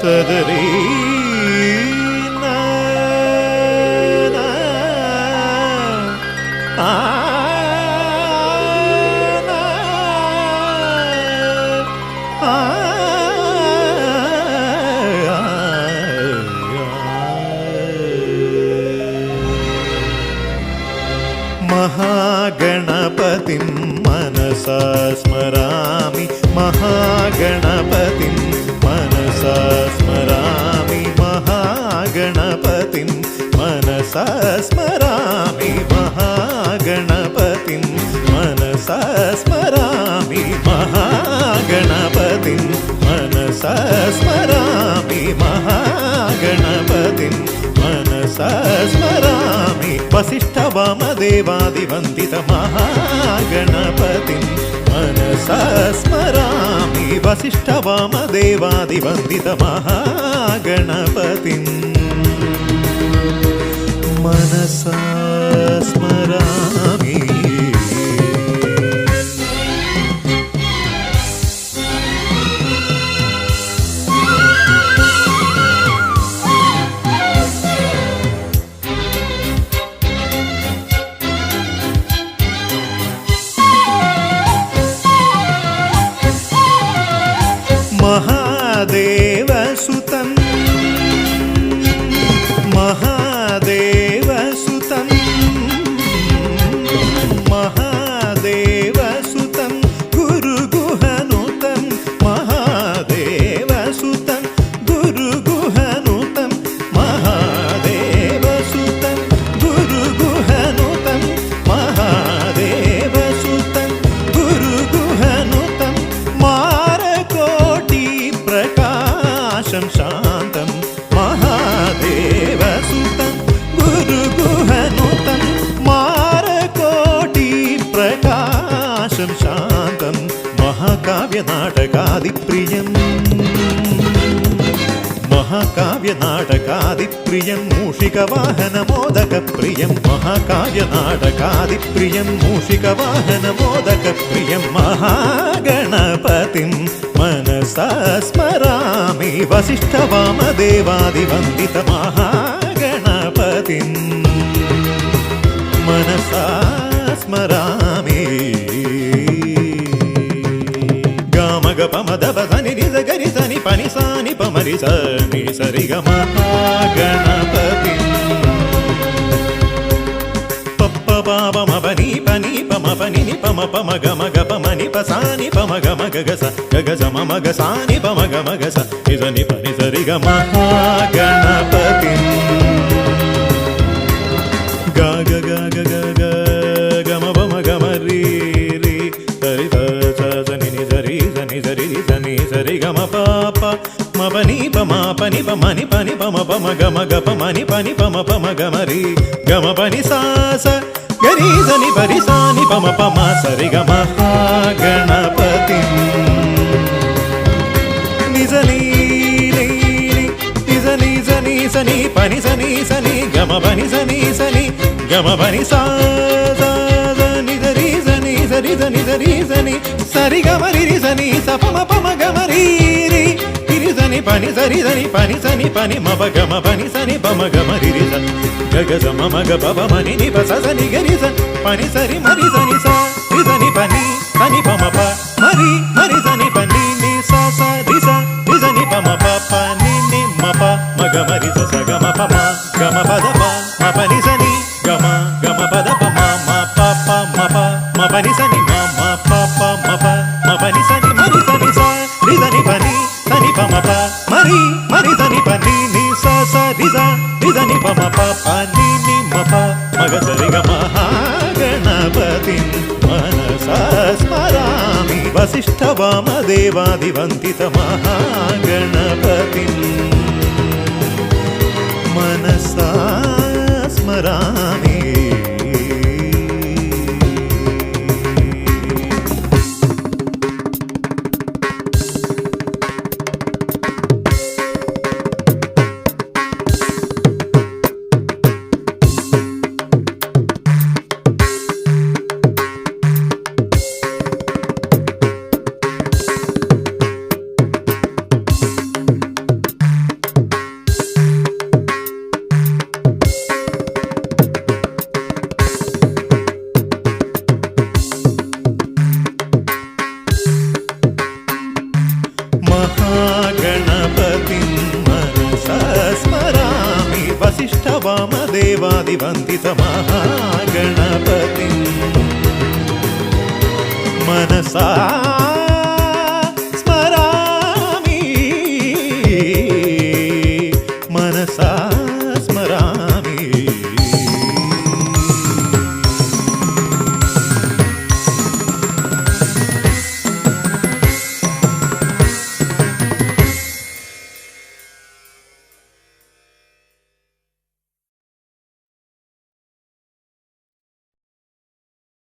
തദരീ മഹാഗണപതിം മനസാ സ്മരാമി മഹാഗണപതിം മനസാ സ്മരാമി മഹാഗണപതിം മനസാ സ്മരാമി മഹാഗണപതിം മനസാ സ്മരാമി മഹാഗണപതിം മനസാ സ്മരാമി മഹാഗണപതിം മനസാ സ്മരാമി വസിഷ്ഠവാമദേവാദിവന്ദിത മഹാഗണപതിം മനസാ സ്മരാമി വസിഷ്ഠവാമദേവാദിവന്ദിത മഹാഗണപതിം മനസാ സ്മരാമി. മഹാദേവസുതം മഹാദേവസുതം മഹാദേവസുതം ഗുരുഗുഹനുതം മഹാദേവസുതം ഗുരുഗുഹനുതം മഹാദേവസുതം ഗുരുഗുഹനുതം മഹാദേവസുതം ഗുരുഗുഹനുതം മാരകോടി പ്രകാശം ശാന്തം മഹാദേവസുതം ഗുരുഗുഹനുതം മാരകോടി പ്രകാശം ശാന്തം മഹാകാവ്യനാടകാദിപ്രിയം മഹാകാവ്യനാടകാദിപ്രിയം മൂഷികവാഹനമോദകപ്രിയം മഹാകാവ്യനാടകാദിപ്രിയം മൂഷികവാഹനമോദകപ്രിയം മഹാഗണപതിം മനസാ സ്മരാമി വസിഷ്ഠവാമദേവാദിവന്ദിത മഹാഗണപതിം മനസാ സ്മരാമി. గమగపమదపదని నిజగరి సని పని సాని పమరి సని సరిగ మహాగణపతి పప్ప పాపమపని పని పమ పని ని పమ పమ గమ గపమని పసాని పమ గమ గగస గగజ మమ గసాని పమ గమ గస నిజని పని సరిగ మహాగణపతి గగ గగ గగ గమ పమ గమ రీ రీ సరి సని సరి సని సరి సని సరి గమ పాప మపని పమ పని పమని పని పమ పమ గమ గప మని పని పమ పమ గమ రి గమ పని సాస గరి సని పరి సాని పమ పమ సరి గమ గణపతి నిజ నీ నిజ ని సని సని పని సని సని గమ పని సని సని గమ పని సా సరి సని సరి సని సరి గమరి సని సపమ పమ గమరి రి రి సని పని సరి సని పని సని పని మప గమ పని సని పమ గమరి రి స గగ సమ మగ పప మని ని పస సని గరి స పని సరి మరి సని స రి సని పని సని పమ ప మరి మరి సని పని ని స స రి స రి సని పమ ప ప ని ని మప మగ మరి స స గమ పమ గమ పద ప మప ని సని గమ గమ పద ప మ మ ప ప మప మపని సని మమ పప మప మపని సని మరి సని స రి సని పని సని పమ ప మరి మరి సని పని ని స స రి స రి సని పమ ప ప ని ని మప మగ సరి గ మహాగణపతి మనసా స్మరామి వసిష్ఠవామదేవాదివందిత మహాగణపతి మనసా స్మరామి. गणपतिं मनसा स्मरामि वसिष्ठवामदेवादिवन्दितमहागणपतिं मनसा